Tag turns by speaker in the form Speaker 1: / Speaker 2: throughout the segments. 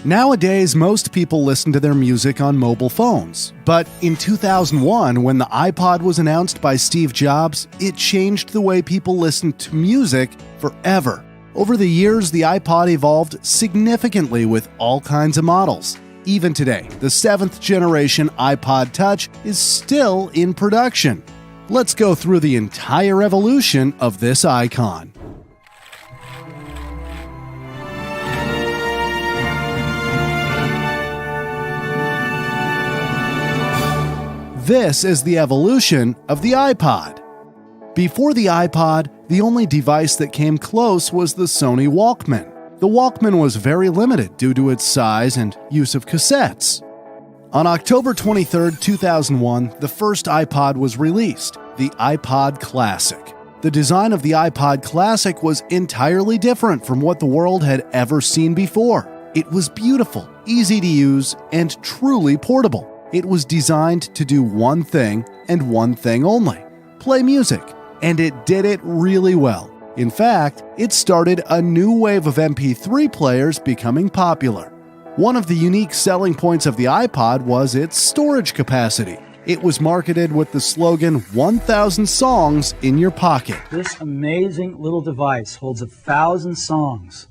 Speaker 1: Nowadays, most people listen to their music on mobile phones. But in 2001, when the iPod was announced by Steve Jobs, it changed the way people listened to music forever. Over the years, the iPod evolved significantly with all kinds of models. Even today, the 7th generation iPod Touch is still in production. Let's go through the entire evolution of this icon. This is the evolution of the iPod. Before the iPod, the only device that came close was the Sony Walkman. The Walkman was very limited due to its size and use of cassettes. On October 23, 2001, the first iPod was released, the iPod Classic. The design of the iPod Classic was entirely different from what the world had ever seen before. It was beautiful, easy to use, and truly portable. It was designed to do one thing and one thing only: play music. And it did it really well. In fact, it started a new wave of MP3 players becoming popular. One of the unique selling points of the iPod was its storage capacity. It was marketed with the slogan, 1,000 songs in your pocket.
Speaker 2: This amazing little device holds 1,000 songs,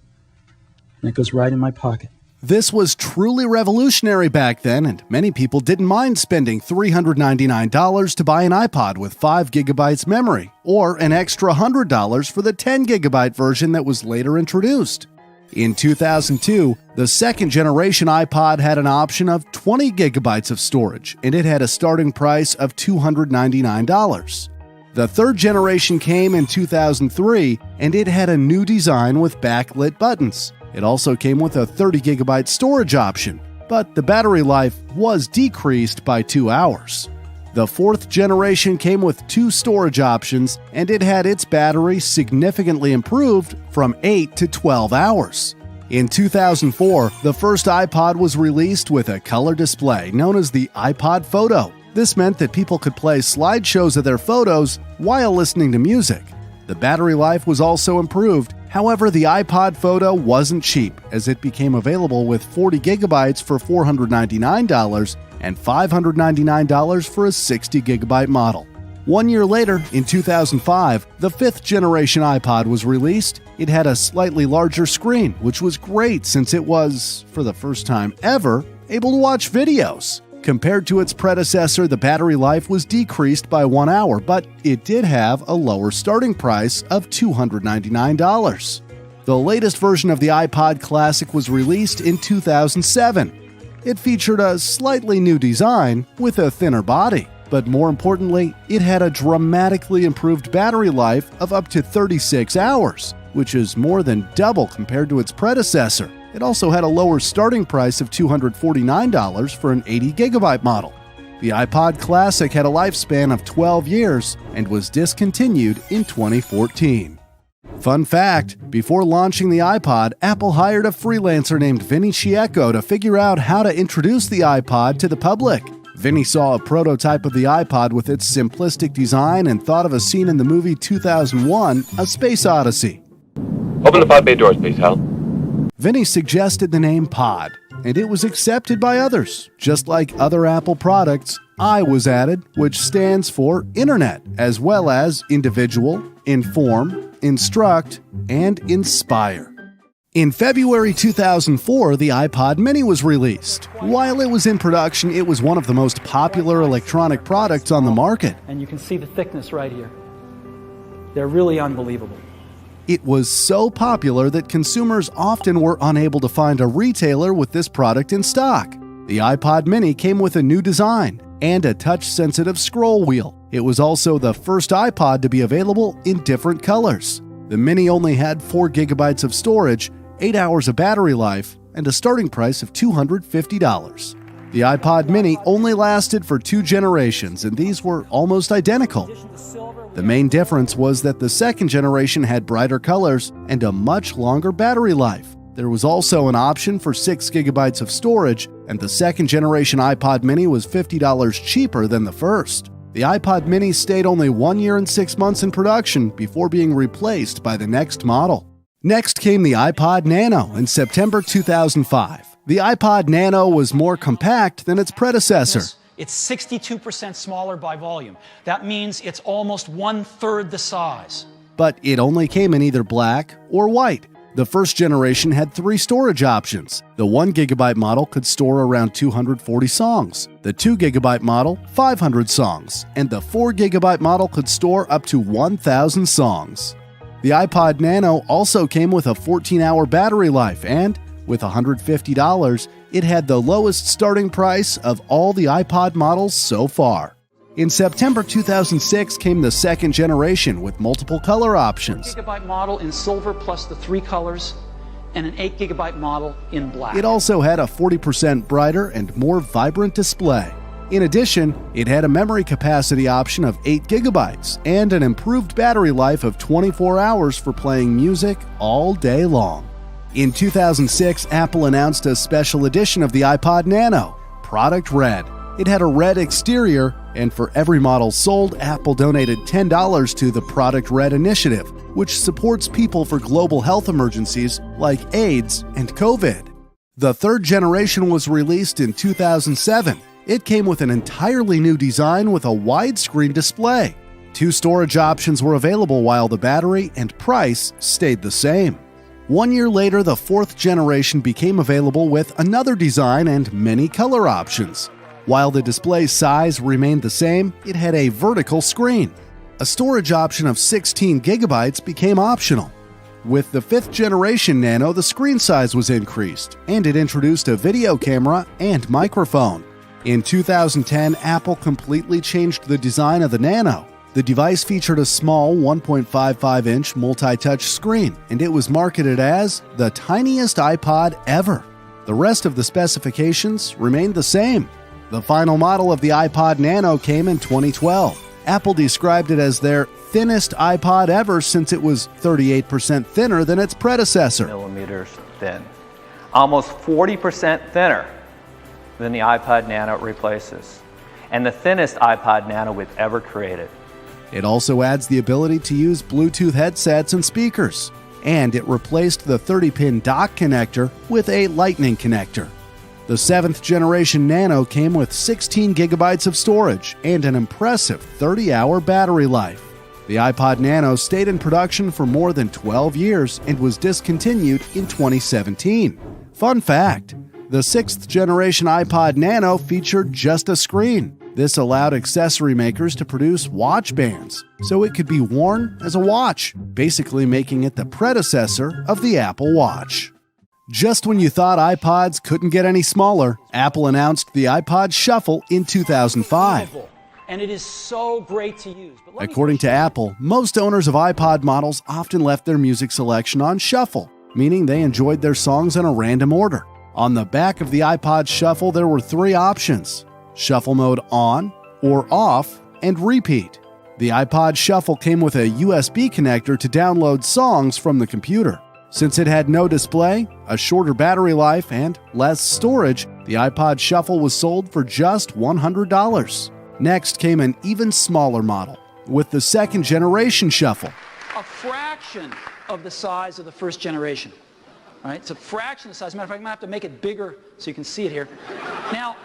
Speaker 2: and it goes right in my pocket.
Speaker 1: This was truly revolutionary back then, and many people didn't mind spending $399 to buy an iPod with 5 gigabytes memory, or an extra $100 for the 10 gigabyte version that was later introduced. In 2002, the second generation iPod had an option of 20 gigabytes of storage, and it had a starting price of $299. The third generation came in 2003, and it had a new design with backlit buttons. It also came with a 30 gigabyte storage option, but the battery life was decreased by 2 hours. The fourth generation came with 2 storage options, and it had its battery significantly improved from 8 to 12 hours. In 2004, the first iPod was released with a color display known as the iPod Photo. This meant that people could play slideshows of their photos while listening to music. The battery life was also improved. However, the iPod Photo wasn't cheap, as it became available with 40 gigabytes for $499 and $599 for a 60 gigabyte model. 1 year later, in 2005, the 5th generation iPod was released. It had a slightly larger screen, which was great since it was, for the first time ever, able to watch videos. Compared to its predecessor, the battery life was decreased by 1 hour, but it did have a lower starting price of $299. The latest version of the iPod Classic was released in 2007. It featured a slightly new design with a thinner body, but more importantly, it had a dramatically improved battery life of up to 36 hours, which is more than double compared to its predecessor. It also had a lower starting price of $249 for an 80 gigabyte model. The iPod Classic had a lifespan of 12 years and was discontinued in 2014. Fun fact, before launching the iPod, Apple hired a freelancer named Vinny Chieco to figure out how to introduce the iPod to the public. Vinny saw a prototype of the iPod with its simplistic design and thought of a scene in the movie 2001, A Space Odyssey.
Speaker 3: Open the pod bay doors, please, Hal.
Speaker 1: Vinny suggested the name Pod, and it was accepted by others. Just like other Apple products, I was added, which stands for Internet, as well as individual, inform, instruct, and inspire. In February 2004, the iPod Mini was released. While it was in production, it was one of the most popular electronic products on the market.
Speaker 2: And you can see the thickness right here. They're really unbelievable.
Speaker 1: It was so popular that consumers often were unable to find a retailer with this product in stock. The iPod Mini came with a new design and a touch-sensitive scroll wheel. It was also the first iPod to be available in different colors. The Mini only had 4 gigabytes of storage, 8 hours of battery life, and a starting price of $250. The iPod Mini only lasted for 2 generations, and these were almost identical. The main difference was that the second generation had brighter colors and a much longer battery life. There was also an option for 6 gigabytes of storage, and the second generation iPod Mini was $50 cheaper than the first. The iPod Mini stayed only 1 year and 6 months in production before being replaced by the next model. Next came the iPod Nano in September 2005. The iPod Nano was more compact than its predecessor.
Speaker 2: It's 62% smaller by volume. That means it's almost 1/3 the size.
Speaker 1: But it only came in either black or white. The first generation had 3 storage options. The 1 GB model could store around 240 songs, the 2 GB model 500 songs, and the 4 GB model could store up to 1,000 songs. The iPod Nano also came with a 14-hour battery life, and with $150, it had the lowest starting price of all the iPod models so far. In September 2006 came the second generation with multiple color options.
Speaker 2: 8 GB model in silver plus the 3 colors, and an 8 GB model in black.
Speaker 1: It also had a 40% brighter and more vibrant display. In addition, it had a memory capacity option of 8 GB and an improved battery life of 24 hours for playing music all day long. In 2006, Apple announced a special edition of the iPod Nano, Product Red. It had a red exterior, and for every model sold, Apple donated $10 to the Product Red initiative, which supports people for global health emergencies like AIDS and COVID. The third generation was released in 2007. It came with an entirely new design with a widescreen display. 2 storage options were available while the battery and price stayed the same. 1 year later, the fourth generation became available with another design and many color options. While the display size remained the same, it had a vertical screen. A storage option of 16 GB became optional. With the 5th generation Nano, the screen size was increased, and it introduced a video camera and microphone. In 2010, Apple completely changed the design of the Nano. The device featured a small 1.55-inch multi-touch screen, and it was marketed as the tiniest iPod ever. The rest of the specifications remained the same. The final model of the iPod Nano came in 2012. Apple described it as their thinnest iPod ever since it was 38% thinner than its predecessor.
Speaker 4: Millimeters thin. Almost 40% thinner than the iPod Nano it replaces, and the thinnest iPod Nano we've ever created.
Speaker 1: It also adds the ability to use Bluetooth headsets and speakers, and it replaced the 30-pin dock connector with a Lightning connector. The 7th generation Nano came with 16 GB of storage and an impressive 30-hour battery life. The iPod Nano stayed in production for more than 12 years and was discontinued in 2017. Fun fact: the 6th generation iPod Nano featured just a screen. This allowed accessory makers to produce watch bands, so it could be worn as a watch, basically making it the predecessor of the Apple Watch. Just when you thought iPods couldn't get any smaller, Apple announced the iPod Shuffle in 2005.
Speaker 2: And it is so great to use.
Speaker 1: According to Apple, most owners of iPod models often left their music selection on shuffle, meaning they enjoyed their songs in a random order. On the back of the iPod Shuffle, there were 3 options: shuffle mode on or off and repeat. The iPod Shuffle came with a USB connector to download songs from the computer. Since it had no display, a shorter battery life, and less storage, the iPod Shuffle was sold for just $100. Next came an even smaller model with the 2nd generation Shuffle.
Speaker 2: A fraction of the size of the first generation. All right, it's a fraction of the size. As a matter of fact, I'm going to have to make it bigger so you can see it here. Now,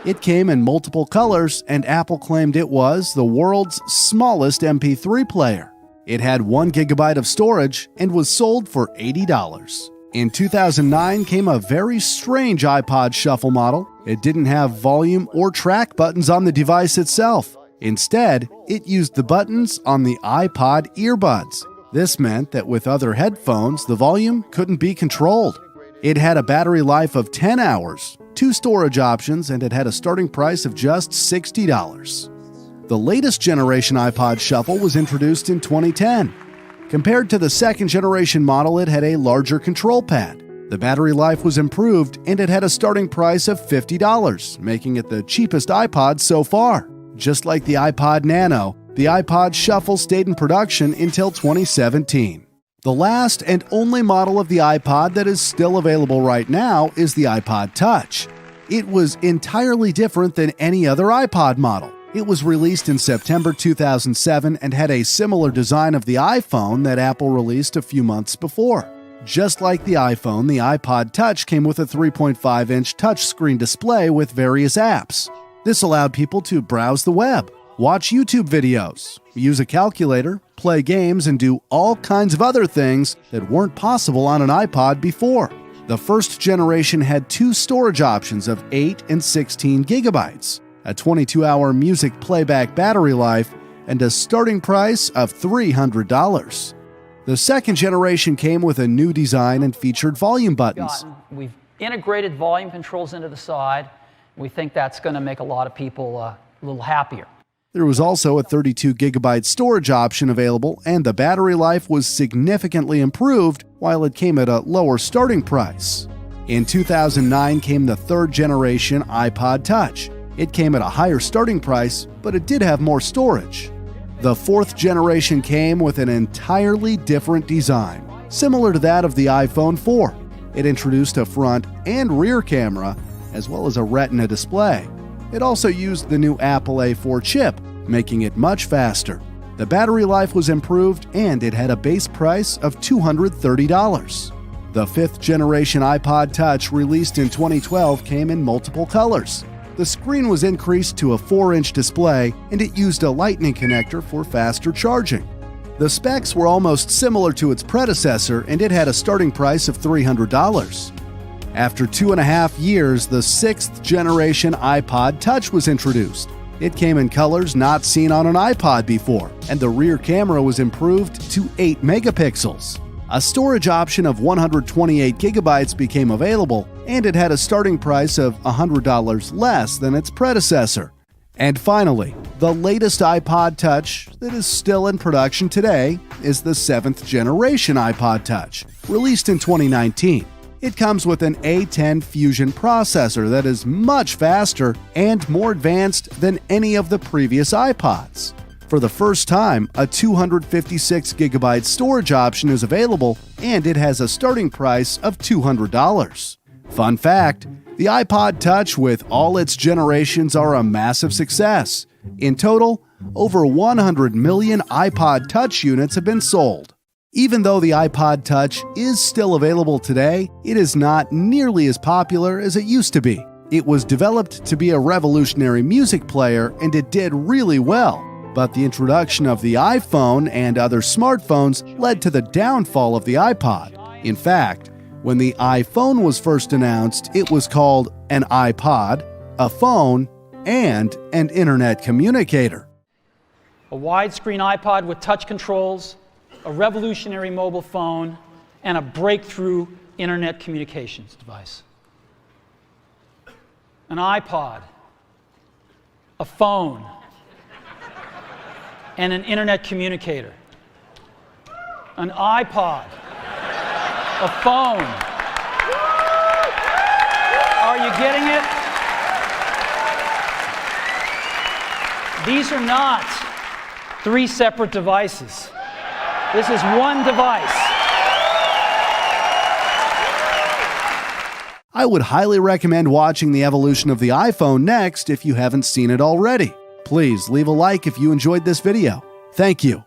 Speaker 1: it came in multiple colors, and Apple claimed it was the world's smallest MP3 player. It had 1 GB of storage and was sold for $80. In 2009 came a very strange iPod Shuffle model. It didn't have volume or track buttons on the device itself. Instead, it used the buttons on the iPod earbuds. This meant that with other headphones, the volume couldn't be controlled. It had a battery life of 10 hours, 2 storage options, and it had a starting price of just $60. The latest generation iPod Shuffle was introduced in 2010. Compared to the 2nd generation model, it had a larger control pad. The battery life was improved, and it had a starting price of $50, making it the cheapest iPod so far. Just like the iPod Nano, the iPod Shuffle stayed in production until 2017. The last and only model of the iPod that is still available right now is the iPod Touch. It was entirely different than any other iPod model. It was released in September 2007 and had a similar design of the iPhone that Apple released a few months before. Just like the iPhone, the iPod Touch came with a 3.5-inch touchscreen display with various apps. This allowed people to browse the web, watch YouTube videos, use a calculator, play games, and do all kinds of other things that weren't possible on an iPod before. The first generation had two storage options of 8 and 16 gigabytes, a 22-hour music playback battery life, and a starting price of $300. The second generation came with a new design and featured volume buttons.
Speaker 2: We've integrated volume controls into the side. We think that's going to make a lot of people a little happier.
Speaker 1: There was also a 32-gigabyte storage option available, and the battery life was significantly improved while it came at a lower starting price. In 2009 came the third generation iPod Touch. It came at a higher starting price, but it did have more storage. The fourth generation came with an entirely different design, similar to that of the iPhone 4. It introduced a front and rear camera, as well as a Retina display. It also used the new Apple A4 chip, making it much faster. The battery life was improved, and it had a base price of $230. The fifth generation iPod Touch, released in 2012, came in multiple colors. The screen was increased to a 4-inch display, and it used a lightning connector for faster charging. The specs were almost similar to its predecessor, and it had a starting price of $300. After 2.5 years, the sixth generation iPod Touch was introduced. It came in colors not seen on an iPod before, and the rear camera was improved to 8 megapixels. A storage option of 128 gigabytes became available, and it had a starting price of $100 less than its predecessor. And finally, the latest iPod Touch that is still in production today is the 7th generation iPod Touch, released in 2019. It comes with an A10 Fusion processor that is much faster and more advanced than any of the previous iPods. For the first time, a 256GB storage option is available, and it has a starting price of $200. Fun fact, the iPod Touch with all its generations are a massive success. In total, over 100 million iPod Touch units have been sold. Even though the iPod Touch is still available today, it is not nearly as popular as it used to be. It was developed to be a revolutionary music player, and it did really well. But the introduction of the iPhone and other smartphones led to the downfall of the iPod. In fact, when the iPhone was first announced, it was called an iPod, a phone, and an internet communicator.
Speaker 2: A widescreen iPod with touch controls, a revolutionary mobile phone, and a breakthrough internet communications device. An iPod, a phone, and an internet communicator. An iPod, a phone. Are you getting it? These are not 3 separate devices. This is one device.
Speaker 1: I would highly recommend watching the evolution of the iPhone next if you haven't seen it already. Please leave a like if you enjoyed this video. Thank you.